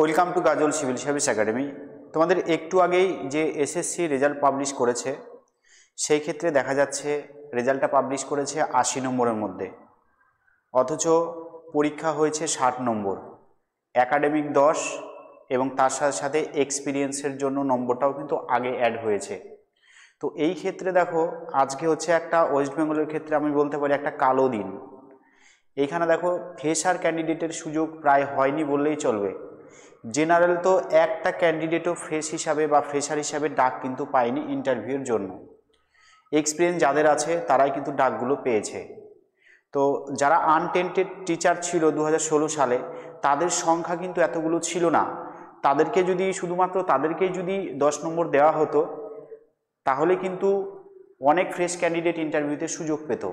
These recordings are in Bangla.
Welcome to Kajal civil service academy. তোমাদের একটু আগেই যে এসএসসি রেজাল্ট পাবলিশ করেছে, সেই ক্ষেত্রে দেখা যাচ্ছে রেজাল্টটা পাবলিশ করেছে 80 নম্বরের মধ্যে, অথচ পরীক্ষা হয়েছে 60 নম্বর, একাডেমিক 10 এবং তার সাথে সাথে এক্সপিরিয়েন্সের জন্য নম্বরটাও কিন্তু আগে অ্যাড হয়েছে। তো এই ক্ষেত্রে দেখো, আজকে হচ্ছে একটা ওয়েস্ট বেঙ্গলের ক্ষেত্রে আমি বলতে পারি একটা কালো দিন। এইখানে দেখো ফ্রেশার ক্যান্ডিডেটের সুযোগ প্রায় হয়নি বললেই চলবে। জেনারেল তো একটা ক্যান্ডিডেটও ফ্রেশ হিসাবে বা ফ্রেশার হিসাবে ডাক কিন্তু পায়নি ইন্টারভিউর জন্য। এক্সপিরিয়েন্স যাদের আছে তারাই কিন্তু ডাকগুলো পেয়েছে। তো যারা আনটেন্টেড টিচার ছিল 2016 সালে, তাদের সংখ্যা কিন্তু এতগুলো ছিল না। তাদেরকে যদি শুধুমাত্র তাদেরকেই যদি 10 নম্বর দেওয়া হতো, তাহলে কিন্তু অনেক ফ্রেশ ক্যান্ডিডেট ইন্টারভিউতে সুযোগ পেত।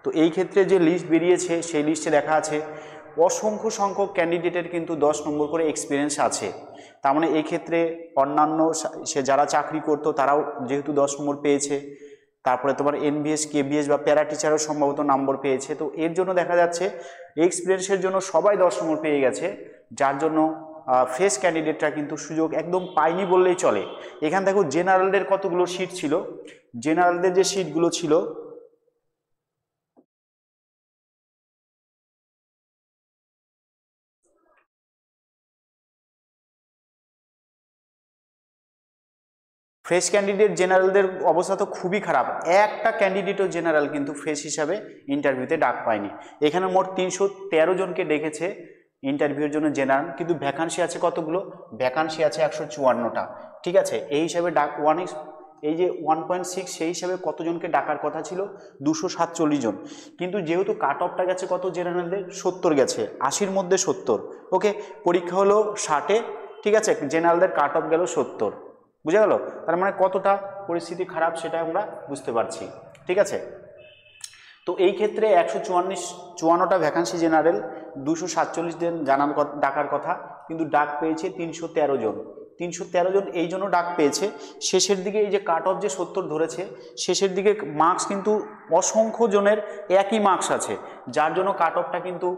তো এই ক্ষেত্রে যে লিস্ট বেরিয়েছে, সেই লিস্টে দেখা আছে অসংখ্য সংখ্যক ক্যান্ডিডেটের কিন্তু 10 নম্বর করে এক্সপিরিয়েন্স আছে। তার মানে এই ক্ষেত্রে অন্যান্য সে যারা চাকরি করতো তারাও যেহেতু 10 নম্বর পেয়েছে, তারপরে তোমার এনবিএস কেবিএস বা প্যারা টিচারও সম্ভবত নম্বর পেয়েছে। তো এর জন্য দেখা যাচ্ছে এক্সপিরিয়েন্সের জন্য সবাই 10 নম্বর পেয়ে গেছে, যার জন্য ফ্রেশ ক্যান্ডিডেটরা কিন্তু সুযোগ একদম পায়নি বললেই চলে। এখানে দেখো জেনারেলদের কতগুলো সিট ছিল, জেনারেলদের যে সিটগুলো ছিল ফ্রেশ ক্যান্ডিডেট জেনারেলদের অবস্থা তো খুবই খারাপ। একটা ক্যান্ডিডেটও জেনারেল কিন্তু ফ্রেশ হিসাবে ইন্টারভিউতে ডাক পায়নি। এখানে মোট 313 জনকে ডেকেছে ইন্টারভিউর জন্য জেনারেল, কিন্তু ভ্যাকান্সি আছে কতগুলো? ভ্যাকান্সি আছে 154টা। ঠিক আছে, এই হিসাবে ডাক এই যে 1.6, সেই হিসাবে কতজনকে ডাকার কথা ছিল? 247 জন। কিন্তু যেহেতু কাট অফটা গেছে কত জেনারেলদের? 70 গেছে, 80-র মধ্যে 70। ওকে, পরীক্ষা হলো 60-এ, ঠিক আছে, জেনারেলদের কাট অফ গেল 70। বুঝে গেল? তার মানে কতটা পরিস্থিতি খারাপ সেটা আমরা বুঝতে পারছি। ঠিক আছে, তো এই ক্ষেত্রে 154টা ভ্যাকান্সি জেনারেল, 247 জন ডাকার কথা, কিন্তু ডাক পেয়েছে 313 জন। 313 জন এই জন্য ডাক পেয়েছে, শেষের দিকে এই যে কাট অফ যে 70 ধরেছে, শেষের দিকে মার্কস কিন্তু অসংখ্য জনের একই মার্কস আছে, যার জন্য কাট অফটা কিন্তু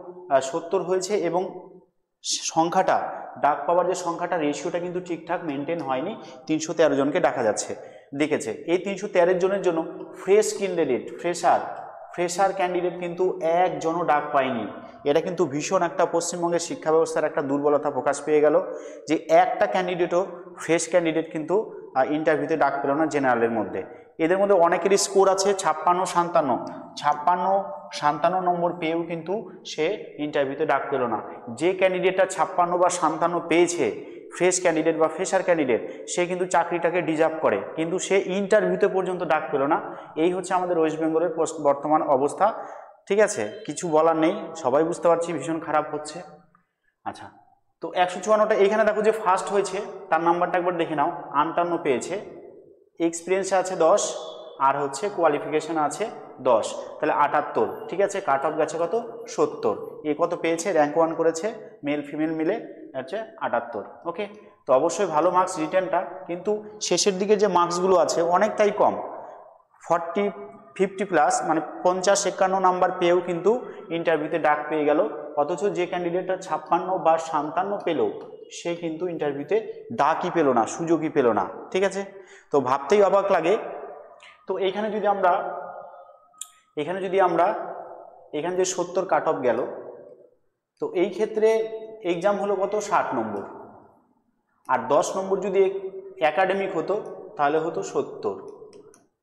70 হয়েছে। এবং সংখ্যাটা, ডাক পাওয়ার যে সংখ্যাটা, রেশিওটা কিন্তু ঠিকঠাক মেনটেন হয়নি। 313 জনকে ডাকা যাচ্ছে ডেকেছে। এই 313 জনের জন্য ফ্রেশ ক্যান্ডিডেট, ফ্রেশার ক্যান্ডিডেট কিন্তু একজনও ডাক পায়নি। এটা কিন্তু ভীষণ একটা পশ্চিমবঙ্গের শিক্ষা ব্যবস্থার একটা দুর্বলতা প্রকাশ পেয়ে গেল, যে একটা ক্যান্ডিডেটও ফ্রেশ ক্যান্ডিডেট কিন্তু ইন্টারভিউতে ডাক পেল না জেনারেলের মধ্যে। এদের মধ্যে অনেকেরই স্কোর আছে 56-57 নম্বর পেয়েও কিন্তু সে ইন্টারভিউতে ডাক পেল না। যে ক্যান্ডিডেটটা 56 বা 57 পেয়েছে, ফ্রেশ ক্যান্ডিডেট বা ফ্রেশার ক্যান্ডিডেট, সে কিন্তু চাকরিটাকে ডিজার্ভ করে, কিন্তু সে ইন্টারভিউতে পর্যন্ত ডাক পেল না। এই হচ্ছে আমাদের ওয়েস্ট বেঙ্গলের বর্তমান অবস্থা। ঠিক আছে, কিছু বলার নেই, সবাই বুঝতে পারছি ভীষণ খারাপ হচ্ছে। আচ্ছা, তো 154টা এইখানে দেখো যে ফার্স্ট হয়েছে, তার নাম্বারটা একবার দেখে নাও। 58 পেয়েছে, এক্সপিরিয়েন্স আছে 10, আর হচ্ছে কোয়ালিফিকেশন আছে 10, তাহলে 78। ঠিক আছে, কাট অফ গেছে কত? 70। এ কত পেয়েছে? র্যাঙ্ক 1 করেছে, মেল ফিমেল মিলে হচ্ছে 78। ওকে, তো অবশ্যই ভালো মার্কস রিটেনটা, কিন্তু শেষের দিকে যে মার্কসগুলো আছে অনেকটাই কম। 50+ মানে 50-51 নাম্বার পেয়েও কিন্তু ইন্টারভিউতে ডাক পেয়ে গেল, অথচ যে ক্যান্ডিডেটটা 56 বা 57 পেল, সে কিন্তু ইন্টারভিউতে ডাকই পেল না, সুযোগই পেল না। ঠিক আছে, তো ভাবতেই অবাক লাগে। তো এখানে যদি আমরা এখানে যে 70 কাট অফ গেল, তো এই ক্ষেত্রে এক্সাম হলো কত? 60 নম্বর। আর 10 নম্বর যদি একাডেমিক হতো তাহলে হতো 70।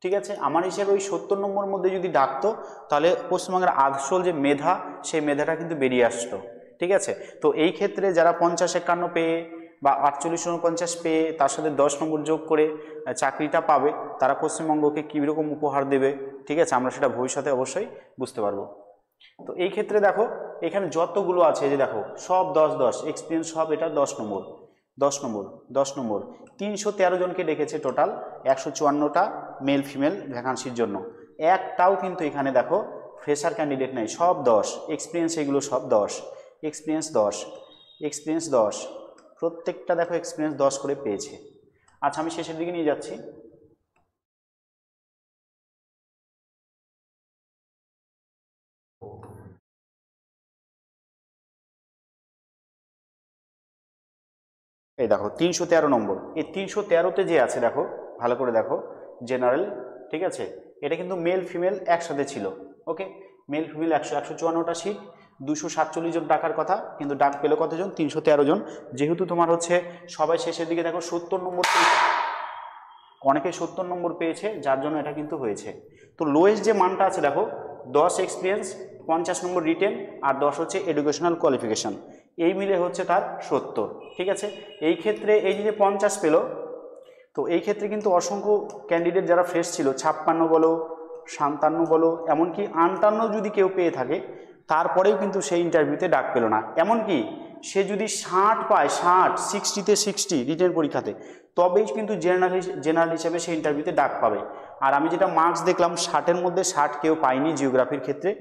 ঠিক আছে, আমার হিসেবে ওই 70 নম্বর মধ্যে যদি ডাকতো, তাহলে পশ্চিমবঙ্গের আসল যে মেধা, সেই মেধাটা কিন্তু বেরিয়ে আসতো। ঠিক আছে, তো এই ক্ষেত্রে যারা 50-51 পেয়ে বা 48-49 পেয়ে তার সাথে 10 নম্বর যোগ করে চাকরিটা পাবে, তারা পশ্চিমবঙ্গকে কীরকম উপহার দেবে, ঠিক আছে, আমরা সেটা ভবিষ্যতে অবশ্যই বুঝতে পারবো। তো এই ক্ষেত্রে দেখো এখানে যতগুলো আছে, যে দেখো সব 10-10 এক্সপিরিয়েন্স, সব এটা 10 নম্বর 10 নম্বর 10 নম্বর। 313 জনকে ডেকেছে টোটাল, 154টা মেল ফিমেল ভ্যাকান্সির জন্য। একটাও কিন্তু এখানে দেখো ফ্রেশার ক্যান্ডিডেট নেই, সব 10। এক্সপিরিয়েন্স এগুলো সব 10, এক্সপিরিয়েন্স 10, এক্সপিরিয়েন্স 10, প্রত্যেকটা দেখো এক্সপিরিয়েন্স 10 করে পেয়েছে। আচ্ছা, আমি শেষের দিকে নিয়ে যাচ্ছি। এই দেখো 313 নম্বর, এই 313তে যে আছে দেখো ভালো করে দেখো জেনারেল, ঠিক আছে, এটা কিন্তু মেল ফিমেল একসাথে ছিল। ওকে, মেল ফিমেল 154টা সিট, 247 জন ডাকার কথা, কিন্তু ডাক পেলো কতজন? 313 জন। যেহেতু তোমার হচ্ছে সবাই শেষের দিকে দেখো 70 নম্বর, অনেকে 70 নম্বর পেয়েছে, যার জন্য এটা কিন্তু হয়েছে। তো লোয়েস্ট যে মানটা আছে দেখো 10 এক্সপিরিয়েন্স, 50 নম্বর রিটেন, আর 10 হচ্ছে এডুকেশনাল কোয়ালিফিকেশান, এই মিলে হচ্ছে তার 70। ঠিক আছে, এই ক্ষেত্রে এই যে 50 পেলো, তো এই ক্ষেত্রে কিন্তু অসংখ্য ক্যান্ডিডেট যারা ফ্রেশ ছিল, 56 বলো, 57 বলো, এমনকি 58 যদি কেউ পেয়ে থাকে, তারপরেও কিন্তু সেই ইন্টারভিউতে ডাক পেল না। এমনকি সে যদি 60 পায়, 60তে 60 রিটেন পরীক্ষাতে, তবেই কিন্তু জেনারেল হিসেবে সে ইন্টারভিউতে ডাক পাবে। আর আমি যেটা মার্কস দেখলাম 60-এর মধ্যে 60 কেউ পায়নি জিওগ্রাফির ক্ষেত্রে।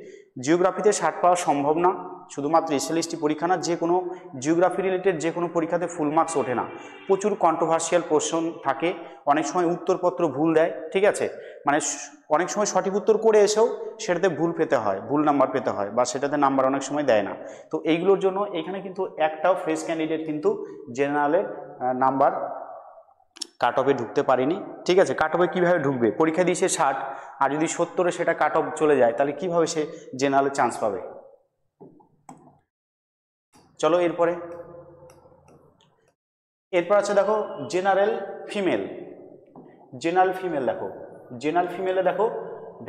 জিওগ্রাফিতে 60 পাওয়া সম্ভব না, শুধুমাত্র এসএলএসটি পরীক্ষা না, যে কোনো জিওগ্রাফি রিলেটেড যে কোনো পরীক্ষাতে ফুল মার্কস ওঠে না, প্রচুর কন্ট্রোভার্সিয়াল কোশ্চেন থাকে, অনেক সময় উত্তরপত্র ভুল দেয়। ঠিক আছে, মানে অনেক সময় সঠিক উত্তর করে এসেও সেটাতে ভুল পেতে হয়, ভুল নাম্বার পেতে হয়, বা সেটাতে নাম্বার অনেক সময় দেয় না। তো এইগুলোর জন্য এখানে কিন্তু একটাও ফ্রেশ ক্যান্ডিডেট কিন্তু জেনারেলের নাম্বার কাট অফে ঢুকতে পারেনি। ঠিক আছে, কাট অফে কীভাবে ঢুকবে? পরীক্ষা দিয়েছে 60, আর যদি 70-এ সেটা কাট অফ চলে যায়, তাহলে কীভাবে সে জেনারেলে চান্স পাবে? চলো এরপর আছে দেখো জেনারেল ফিমেল। দেখো জেনারেল ফিমেলে দেখো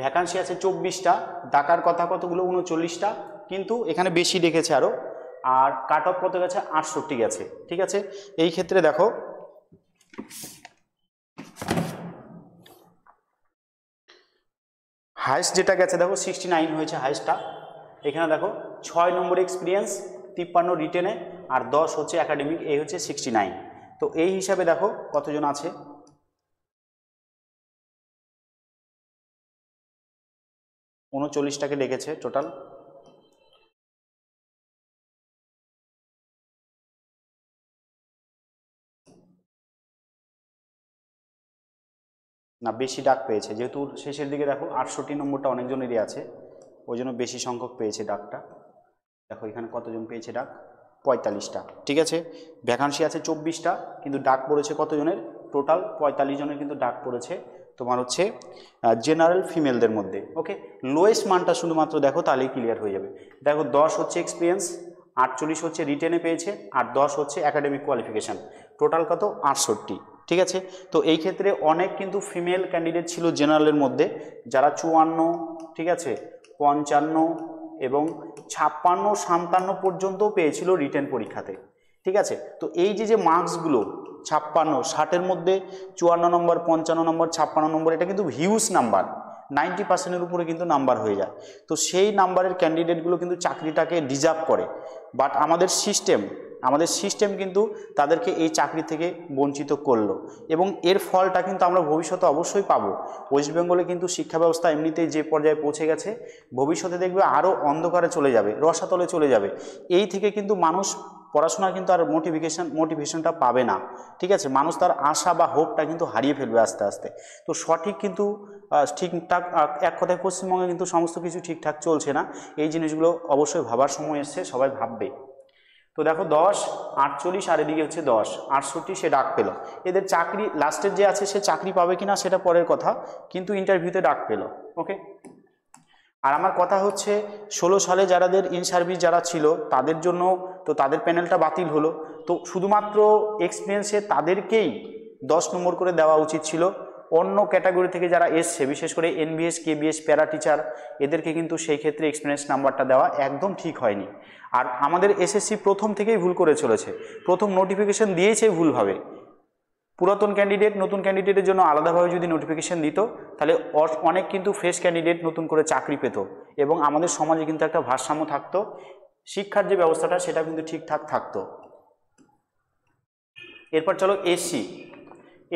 ভ্যাকান্সি আছে 24টা, ডাকার কথা কতগুলো? 39টা, কিন্তু এখানে বেশি ডেকেছে আরও, আর কাট অফ কত গেছে? 68 গেছে। ঠিক আছে, এই ক্ষেত্রে দেখো হাইস্ট যেটা গেছে দেখো 69 হয়েছে হাইস্টটা। এখানে দেখো 6 নম্বর এক্সপিরিয়েন্স, 53 রিটেনে, আর 10 হচ্ছে একাডেমিক, এই হচ্ছে 69। তো এই হিসাবে দেখো কতজন আছে, 39টাকে ডেকেছে টোটাল। না, বেশি ডাক পেয়েছে, যেহেতু শেষের দিকে দেখো 68 নম্বরটা অনেকজনেরই আছে, ওই জন্য বেশি সংখ্যক পেয়েছে ডাকটা। দেখো এখানে কতজন পেয়েছে ডাক? 45টা। ঠিক আছে, ভ্যাকান্সি আছে 24টা, কিন্তু ডাক পড়েছে কতজনের? টোটাল 45 জনের কিন্তু ডাক পড়েছে তোমার হচ্ছে জেনারেল ফিমেলদের মধ্যে। ওকে, লোয়েস্ট মানটা শুধুমাত্র দেখো, তাহলেই ক্লিয়ার হয়ে যাবে। দেখো 10 হচ্ছে এক্সপিরিয়েন্স, 48 হচ্ছে রিটেনে পেয়েছে, আর 10 হচ্ছে একাডেমিক কোয়ালিফিকেশান, টোটাল কত? 68। ঠিক আছে, তো এই ক্ষেত্রে অনেক কিন্তু ফিমেল ক্যান্ডিডেট ছিল জেনারেলের মধ্যে, যারা 54, ঠিক আছে, 55 এবং 56, 57 পর্যন্ত পেয়েছিল রিটেন পরীক্ষাতে। ঠিক আছে, তো এই যে মার্কসগুলো 56, 60-এর মধ্যে 54 নম্বর, 55 নম্বর, 56 নম্বর, এটা কিন্তু হিউজ নাম্বার, 90%-এর উপরে কিন্তু নাম্বার হয়ে যায়। তো সেই নাম্বারের ক্যান্ডিডেটগুলো কিন্তু চাকরিটাকে ডিজার্ভ করে, বাট আমাদের সিস্টেম কিন্তু তাদেরকে এই চাকরি থেকে বঞ্চিত করলো, এবং এর ফলটা কিন্তু আমরা ভবিষ্যতে অবশ্যই পাবো। ওয়েস্ট বেঙ্গলে কিন্তু শিক্ষা ব্যবস্থা এমনিতেই যে পর্যায়ে পৌঁছে গেছে, ভবিষ্যতে দেখবে আরও অন্ধকারে চলে যাবে, রসাতলে চলে যাবে। এই থেকে কিন্তু মানুষ পড়াশোনার কিন্তু আর মোটিভেশনটা পাবে না। ঠিক আছে, মানুষ তার আশা বা হোপটা কিন্তু হারিয়ে ফেলবে আস্তে আস্তে। তো সঠিক কিন্তু ঠিকঠাক, এক কথায় পশ্চিমবঙ্গে কিন্তু সমস্ত কিছু ঠিকঠাক চলছে না। এই জিনিসগুলো অবশ্যই ভাবার সময় এসছে, সবাই ভাববে। তো দেখো 10, 48, আর এদিকে হচ্ছে 10, 68 সে ডাক পেল। এদের চাকরি লাস্টের যে আছে সে চাকরি পাবে কিনা সেটা পরের কথা, কিন্তু ইন্টারভিউতে ডাক পেল। ওকে, আর আমার কথা হচ্ছে 16 সালে যারাদের ইন সার্ভিস যারা ছিল তাদের জন্য তো তাদের প্যানেলটা বাতিল হলো, তো শুধুমাত্র এক্সপিরিয়েন্সে তাদেরকেই 10 নম্বর করে দেওয়া উচিত ছিল। অন্য ক্যাটাগরি থেকে যারা এসছে, বিশেষ করে এনবিএস, কেবিএস, প্যারা টিচার, এদেরকে কিন্তু সেই ক্ষেত্রে এক্সপিরিয়েন্স নাম্বারটা দেওয়া একদম ঠিক হয়নি। আর আমাদের এসএসসি প্রথম থেকেই ভুল করে চলেছে, প্রথম নোটিফিকেশন দিয়েছে ভুলভাবে। পুরাতন ক্যান্ডিডেট নতুন ক্যান্ডিডেটের জন্য আলাদাভাবে যদি নোটিফিকেশন দিত, তাহলে অনেক কিন্তু ফ্রেশ ক্যান্ডিডেট নতুন করে চাকরি পেত, এবং আমাদের সমাজে কিন্তু একটা ভারসাম্য থাকতো, শিক্ষার যে ব্যবস্থাটা সেটা কিন্তু ঠিকঠাক থাকতো। এরপর চলো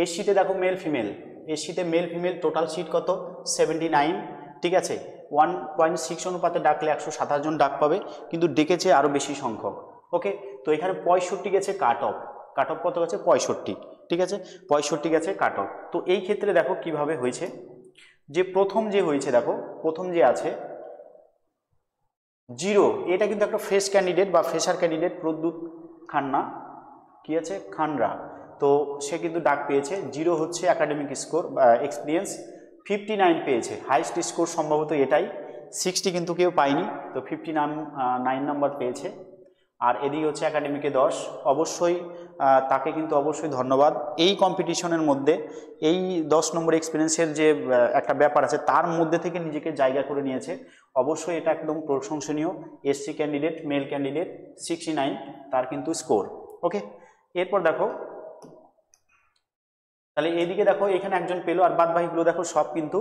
এসসিতে দেখো মেল ফিমেল, এসসিতে মেল ফিমেল টোটাল সিট কত? 79। ঠিক আছে, 1.6 অনুপাতে ডাকলে 127 জন ডাক পাবে, কিন্তু ডেকেছে আরও বেশি সংখ্যক। ওকে, তো এখানে 65 গেছে কাট অফ কত গেছে? 65। ঠিক আছে, 65 গেছে কাট অফ। তো এই ক্ষেত্রে দেখো কিভাবে হয়েছে, যে প্রথম যে হয়েছে দেখো, প্রথম যে আছে 0, এটা কিন্তু একটা ফ্রেশ ক্যান্ডিডেট বা ফ্রেশার ক্যান্ডিডেট, প্রদ্যুৎ খান্না। কি আছে খানরা, তো সে কিন্তু ডাক পেয়েছে। 0 হচ্ছে একাডেমিক স্কোর এক্সপিরিয়েন্স, 59 পেয়েছে, হাইস্ট স্কোর সম্ভবত এটাই, 60 কিন্তু কেউ পায়নি, তো 59 নাম্বার পেয়েছে। আর এদিকে হচ্ছে একাডেমিকে 10, অবশ্যই তাকে কিন্তু অবশ্যই ধন্যবাদ। এই কম্পিটিশনের মধ্যে এই 10 নম্বর এক্সপিরিয়েন্সের যে একটা ব্যাপার আছে তার মধ্যে থেকে নিজেকে জায়গা করে নিয়েছে, অবশ্যই এটা একদম প্রশংসনীয়। এসসি ক্যান্ডিডেট, মেল ক্যান্ডিডেট 69 তার কিন্তু স্কোর। ওকে, এরপর দেখো, তাহলে এইদিকে দেখো এখানে একজন পেলো, আর বাদ বাকিগুলো দেখো সব কিন্তু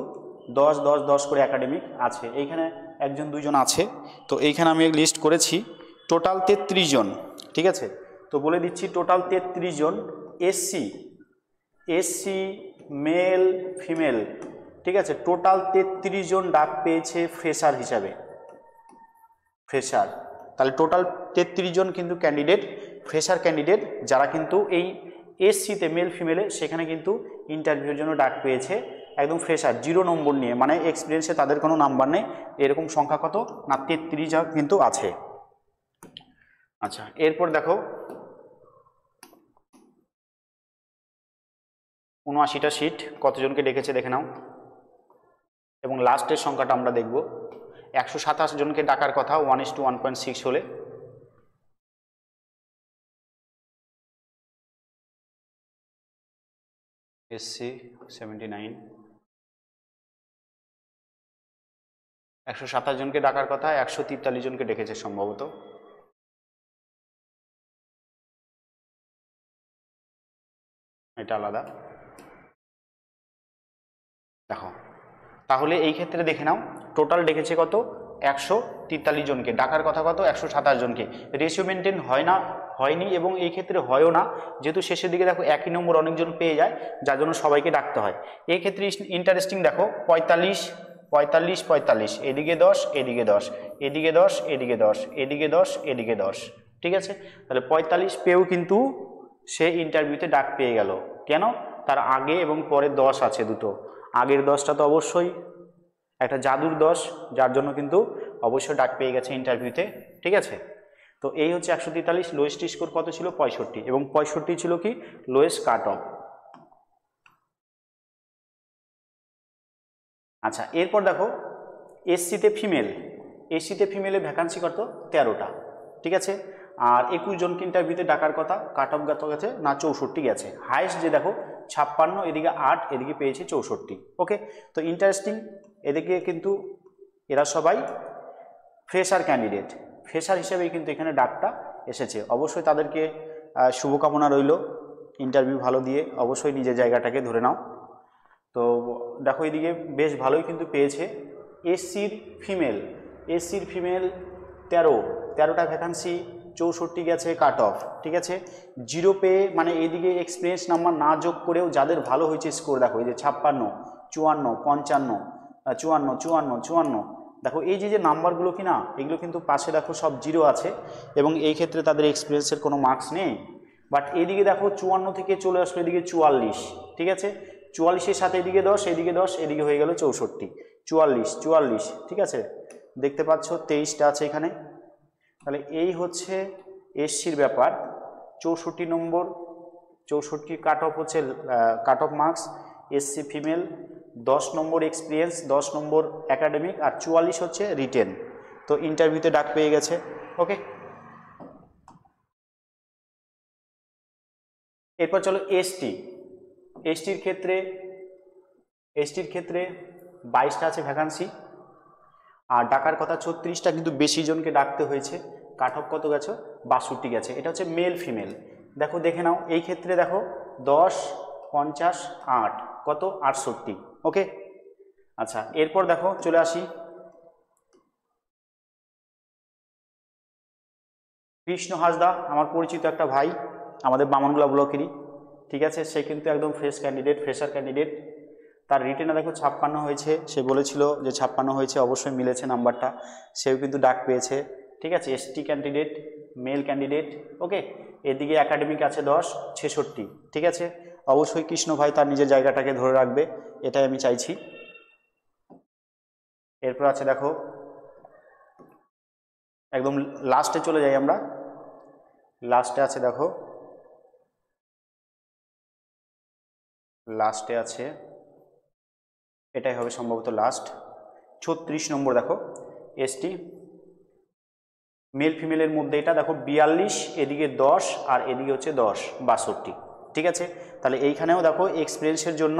10 10 10 করে একাডেমিক আছে। এইখানে একজন দুইজন আছে, তো এইখানে আমি লিস্ট করেছি টোটাল 33 জন। ঠিক আছে, তো বলে দিচ্ছি টোটাল 33 জন এসসি মেল ফিমেল। ঠিক আছে, টোটাল 33 জন ডাক পেয়েছে ফ্রেশার হিসাবে, ফ্রেশার। তাহলে টোটাল 33 জন কিন্তু ক্যান্ডিডেট, ফ্রেশার ক্যান্ডিডেট, যারা কিন্তু এই এসসিতে মেল ফিমেলে সেখানে কিন্তু ইন্টারভিউর জন্য ডাক পেয়েছে, একদম ফ্রেশার 0 নম্বর নিয়ে, মানে এক্সপিরিয়েন্সে তাদের কোনো নাম্বার নেই, এরকম সংখ্যা কত না 33 জন কিন্তু আছে। আচ্ছা, এরপর দেখো 79টা সিট কতজনকে ডেকেছে দেখে নাও, এবং লাস্টের সংখ্যাটা আমরা দেখব। 127 জনকে ডাকার কথা 1:1.6 হলে, এসসি 79, 127 জনকে ডাকার কথা, 143 জনকে ডেকেছে সম্ভবত। এটা আলাদা দেখো, তাহলে এই ক্ষেত্রে দেখে নাও টোটাল ডেকেছে কত 143 জনকে, ডাকার কথা কত 127 জনকে। রেশিও মেনটেন হয় না, হয়নি, এবং এই ক্ষেত্রে হয়ও না, যেহেতু শেষের দিকে দেখো একই নম্বর অনেকজন পেয়ে যায়, যার জন্য সবাইকে ডাকতে হয়। এই ক্ষেত্রে ইন্টারেস্টিং দেখো 45 45 45, এদিকে 10 এদিকে 10, এদিকে 10 এদিকে 10, এদিকে 10 এদিকে 10। ঠিক আছে, তাহলে 45 পেয়েও কিন্তু সে ইন্টারভিউতে ডাক পেয়ে গেল। কেন? তার আগে এবং পরে 10 আছে দুটো, আগের 10টা তো অবশ্যই একটা জাদুর 10, যার জন্য কিন্তু অবশ্যই ডাক পেয়ে গেছে ইন্টারভিউতে। ঠিক আছে, তো এই হচ্ছে 143, লোয়েস্ট স্কোর কত ছিল 65, এবং 65 ছিল কি লোয়েস্ট কাট অফ। আচ্ছা, এরপর দেখো এসসিতে ফিমেল, এসসিতে ফিমেলের ভ্যাকান্সি কত 13টা। ঠিক আছে, আর 21 জনকে ইন্টারভিউতে ডাকার কথা, কাট অফ গেছে না 64 গেছে, হাইস্ট যে দেখো 56, এদিকে 8, এদিকে পেয়েছে 64। ওকে, তো ইন্টারেস্টিং, এদিকে কিন্তু এরা সবাই ফ্রেশার ক্যান্ডিডেট, ফ্রেশার হিসেবেই কিন্তু এখানে ডাকটা এসেছে। অবশ্যই তাদেরকে শুভকামনা রইল, ইন্টারভিউ ভালো দিয়ে অবশ্যই নিজের জায়গাটাকে ধরে নাও। তো দেখো এদিকে বেশ ভালোই কিন্তু পেয়েছে। এসসির ফিমেল, এসসির ফিমেল 13টা ভ্যাকান্সি, 64 গেছে কাট অফ। ঠিক আছে, 0 পেয়ে, মানে এইদিকে এক্সপিরিয়েন্স নাম্বার না যোগ করেও যাদের ভালো হয়েছে স্কোর দেখো, এই যে 56 54 55 54 54 54, দেখো এই যে নাম্বারগুলো কি না, এগুলো কিন্তু পাশে দেখো সব 0 আছে, এবং এই ক্ষেত্রে তাদের এক্সপিরিয়েন্সের কোনো মার্কস নেই। বাট এদিকে দেখো 54 থেকে চলে আসলো এদিকে 44। ঠিক আছে, 44-এর সাথে এদিকে 10 এদিকে 10, এদিকে হয়ে গেল 64, 44 44। ঠিক আছে, দেখতে পাচ্ছ 23টা আছে এখানে। তাহলে এই হচ্ছে এসসির ব্যাপার। 64 নম্বর, 64 কাট অফ হচ্ছে cut off marks. SC female 10 নম্বর এক্সপিরিয়েন্স, 10 নম্বর একাডেমিক, আর 44 হচ্ছে রিটেন। তো ইন্টারভিউতে ডাক পেয়ে গেছে। ওকে, এরপর চলো এসটি। এসটির ক্ষেত্রে 22টা আছে ভ্যাকান্সি, আর ডাকার কথা 36টা, কিন্তু বেশি জনকে ডাকতে হয়েছে। কাট অফ কত গেছে 62 গেছে। এটা হচ্ছে মেল ফিমেল। দেখো দেখে নাও, এই ক্ষেত্রে দেখো 10 50 8 কত 68। ওকে, আচ্ছা, এরপর দেখো চলে আসি কৃষ্ণ হাসদা, আমার পরিচিত একটা ভাই, আমাদের বামনগোলা ব্লকেরই। ঠিক আছে, সে কিন্তু একদম ফ্রেশ ক্যান্ডিডেট, ফ্রেশার ক্যান্ডিডেট। তার রিটেনে দেখো 56 হয়েছে, সে বলেছিল যে 56 হয়েছে, অবশ্যই মিলেছে নাম্বারটা, সেও কিন্তু ডাক পেয়েছে। ঠিক আছে, এসটি ক্যান্ডিডেট, মেল ক্যান্ডিডেট। ওকে, এদিকে একাডেমিক আছে 10 66। ঠিক আছে, অবশ্যই কৃষ্ণ ভাই তার নিজের জায়গাটাকে ধরে রাখবে, এটাই আমি চাইছি। এরপর আছে দেখো একদম লাস্টে চলে যাই আমরা, লাস্টে আছে দেখো লাস্টে আছে, এটাই হবে সম্ভবত লাস্ট। 36 নম্বর দেখো এসটি, মেল ফিমেলের মধ্যে এটা দেখো 42, এদিকে 10 আর এদিকে হচ্ছে 10, 62। ঠিক আছে, তাহলে এইখানেও দেখো এক্সপিরিয়েন্সের জন্য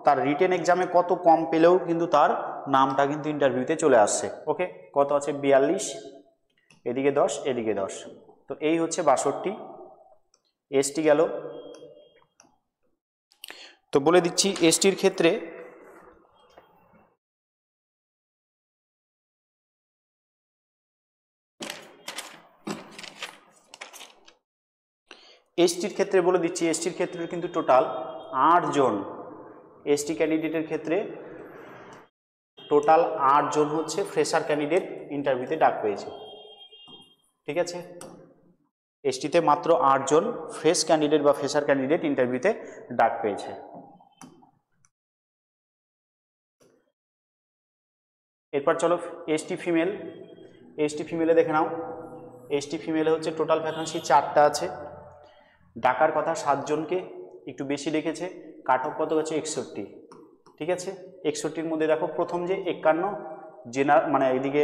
তার রিটেন এক্সামে কত কম পেলেও কিন্তু তার নামটা কিন্তু ইন্টারভিউতে চলে আসছে। ওকে, কত আছে 42, এদিকে 10 এদিকে 10, তো এই হচ্ছে 62। এসটি গেল। তো বলে দিচ্ছি এসটির ক্ষেত্রে বলে দিচ্ছি এসটির ক্ষেত্রে কিন্তু টোটাল 8 জন, এসটি ক্যান্ডিডেটের ক্ষেত্রে টোটাল 8 জন হচ্ছে ফ্রেশার ক্যান্ডিডেট ইন্টারভিউতে ডাক পেয়েছে। ঠিক আছে, এসটিতে মাত্র 8 জন ফ্রেশ ক্যান্ডিডেট বা ফ্রেশার ক্যান্ডিডেট ইন্টারভিউতে ডাক পেয়েছে। এরপর চলো এসটি ফিমেল। এসটি ফিমেলে দেখে নাও, এসটি ফিমেলে হচ্ছে টোটাল ভ্যাকান্সি 4টা আছে, ডাকার কথা 7 জনকে, একটু বেশি ডেকেছে, কাট অফ কত আছে 61। ঠিক আছে, 61-র মধ্যে দেখো প্রথম যে 51 জেনারেল মানে এদিকে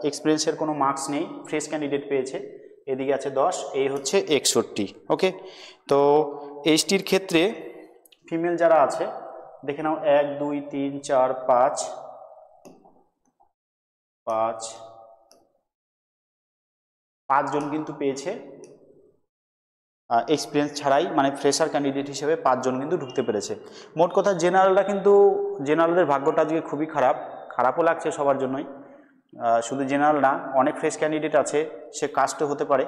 এক্সপিরিয়েন্সের কোনো মার্কস নেই, ফ্রেশ ক্যান্ডিডেট পেয়েছে, এদিকে আছে 10, এই হচ্ছে 61। ওকে, তো এসটির ক্ষেত্রে ফিমেল যারা আছে দেখে নাও 1 2 3 4 5 জন কিন্তু পেয়েছে এক্সপিরিয়েন্স ছাড়াই, মানে ফ্রেশার ক্যান্ডিডেট হিসেবে 5 জন কিন্তু ঢুকতে পেরেছে। মোট কথা জেনারেলরা কিন্তু, জেনারেলদের ভাগ্যটা আজকে খুবই খারাপও লাগছে সবার জন্যই। শুধু জেনারেল না, অনেক ফ্রেশ ক্যান্ডিডেট আছে, সে কাস্টও হতে পারে,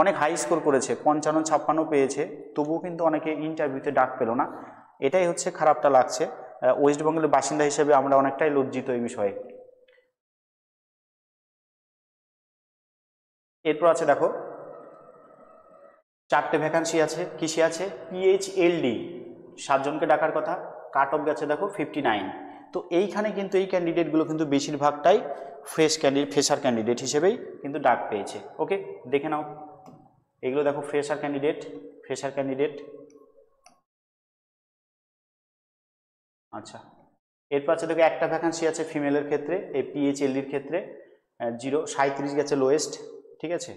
অনেক হাই স্কোর করেছে, 55 56 পেয়েছে, তবুও কিন্তু অনেকে ইন্টারভিউতে ডাক পেল না। এটাই হচ্ছে খারাপটা লাগছে। ওয়েস্ট বেঙ্গলের বাসিন্দা হিসেবে আমরা অনেকটাই লজ্জিত এই বিষয়ে। এরপর আছে দেখো 4টে ভ্যাকান্সি আছে, কিসে আছে পিএইচএলডি, 7 জনকে ডাকার কথা, কাট অফ গেছে দেখো 59। তো এইখানে কিন্তু এই ক্যান্ডিডেটগুলো কিন্তু বেশিরভাগটাই ফ্রেশার ক্যান্ডিডেট হিসেবেই কিন্তু ডাক পেয়েছে। ওকে, দেখে নাও এগুলো দেখো ফ্রেশার ক্যান্ডিডেট। আচ্ছা, এরপর আছে দেখো একটা ভ্যাকান্সি আছে ফিমেলের ক্ষেত্রে, এই পিএইচএলডির ক্ষেত্রে 37 গেছে লোয়েস্ট। ঠিক আছে,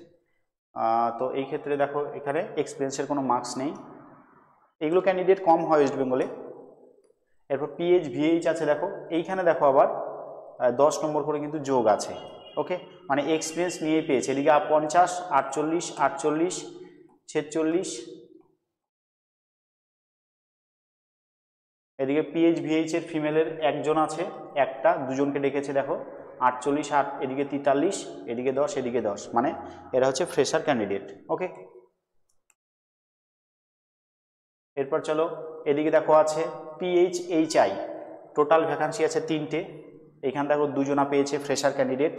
তো এই ক্ষেত্রে দেখো এখানে এক্সপিরিয়েন্সের কোনো মার্কস নেই, এগুলো ক্যান্ডিডেট কম হয় ওয়েস্ট বেঙ্গলে। এরপর পিএইচভিএইচ আছে দেখো, এইখানে দেখো আবার 10 নম্বর করে কিন্তু যোগ আছে। ওকে, মানে এক্সপিরিয়েন্স নিয়েই পেয়েছে, এদিকে 50 48 48 46, এদিকে পিএইচভিএইচ এর ফিমেলের 1 জন আছে, 2 জনকে ডেকেছে দেখো 48 8, এদিকে 43, এদিকে 10 এদিকে 10, মানে এরা হচ্ছে ফ্রেশার ক্যান্ডিডেট। ওকে, এরপর চলো এদিকে দেখো আছে পিএইচএইচআই, টোটাল ভ্যাকান্সি আছে 3টে, এইখানে দেখো 2 জনা পেয়েছে ফ্রেশার ক্যান্ডিডেট।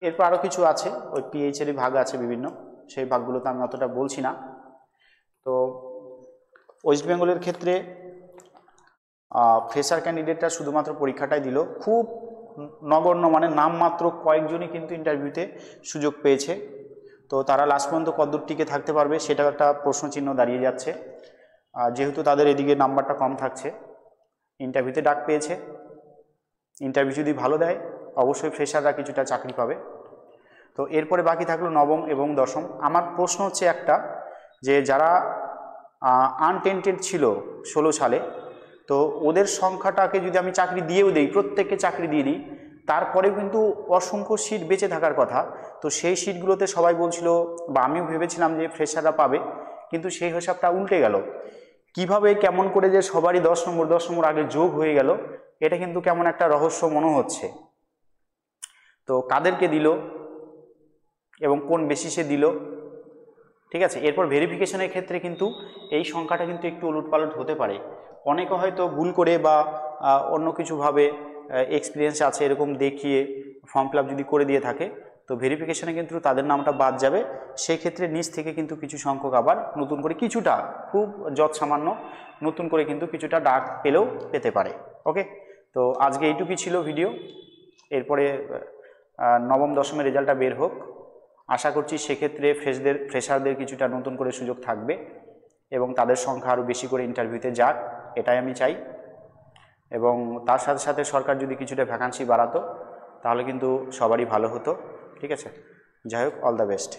এরপর আরও কিছু আছে, ওই পিএইচেরই ভাগ আছে বিভিন্ন, সেই ভাগগুলোতে আমি অতটা বলছি না। তো ওয়েস্ট বেঙ্গলের ক্ষেত্রে ফ্রেশার ক্যান্ডিডেটটা শুধুমাত্র পরীক্ষাটাই দিল, খুব নগণ্য, মানে নামমাত্র কয়েকজনই কিন্তু ইন্টারভিউতে সুযোগ পেয়েছে। তো তারা লাস্ট পর্যন্ত কতদূর টিকে থাকতে পারবে সেটাও একটা প্রশ্নচিহ্ন দাঁড়িয়ে যাচ্ছে, যেহেতু তাদের এদিকে নাম্বারটা কম থাকছে। ইন্টারভিউতে ডাক পেয়েছে, ইন্টারভিউ যদি ভালো দেয় অবশ্যই ফ্রেশাররা কিছুটা চাকরি পাবে। তো এরপরে বাকি থাকলো নবম এবং দশম। আমার প্রশ্ন হচ্ছে একটা, যে যারা আনটেন্টেড ছিল 16 সালে, তো ওদের সংখ্যাটাকে যদি আমি চাকরি দিয়েও দিই, প্রত্যেককে চাকরি দিয়ে দিই, তারপরেও কিন্তু অসংখ্য সিট বেঁচে থাকার কথা। তো সেই সিটগুলোতে সবাই বলছিল, বা আমিও ভেবেছিলাম যে ফ্রেশাররা পাবে, কিন্তু সেই হিসাবটা উল্টে গেল। কিভাবে কেমন করে যে সবারই 10 নম্বর আগে যোগ হয়ে গেল, এটা কিন্তু কেমন একটা রহস্য মনে হচ্ছে। তো কাদেরকে দিল এবং কোন বেসিসে দিল, ঠিক আছে। এরপর ভেরিফিকেশনের ক্ষেত্রে কিন্তু এই সংখ্যাটা কিন্তু একটু উলটপালট হতে পারে, অনেকে হয়তো ভুল করে বা অন্য কিছুভাবে এক্সপিরিয়েন্স আছে এরকম দেখিয়ে ফর্ম ফিল আপ যদি করে দিয়ে থাকে, তো ভেরিফিকেশনে কিন্তু তাদের নামটা বাদ যাবে। সেই ক্ষেত্রে নিচ থেকে কিন্তু কিছু সংখ্যক আবার নতুন করে কিছুটা, খুব যৎসামান্য নতুন করে কিন্তু কিছুটা ডাক পেলেও পেতে পারে। ওকে, তো আজকে এইটুকুই ছিল ভিডিও। এরপরে নবম দশমের রেজাল্টটা বের হোক, আশা করছি সেক্ষেত্রে ফ্রেশারদের কিছুটা নতুন করে সুযোগ থাকবে এবং তাদের সংখ্যা আরও বেশি করে ইন্টারভিউতে যাক, এটাই আমি চাই। এবং তার সাথে সাথে সরকার যদি কিছুটা ভ্যাকান্সি বাড়াতো তাহলে কিন্তু সবারই ভালো হতো। ঠিক আছে, যাই হোক, অল দ্য বেস্ট।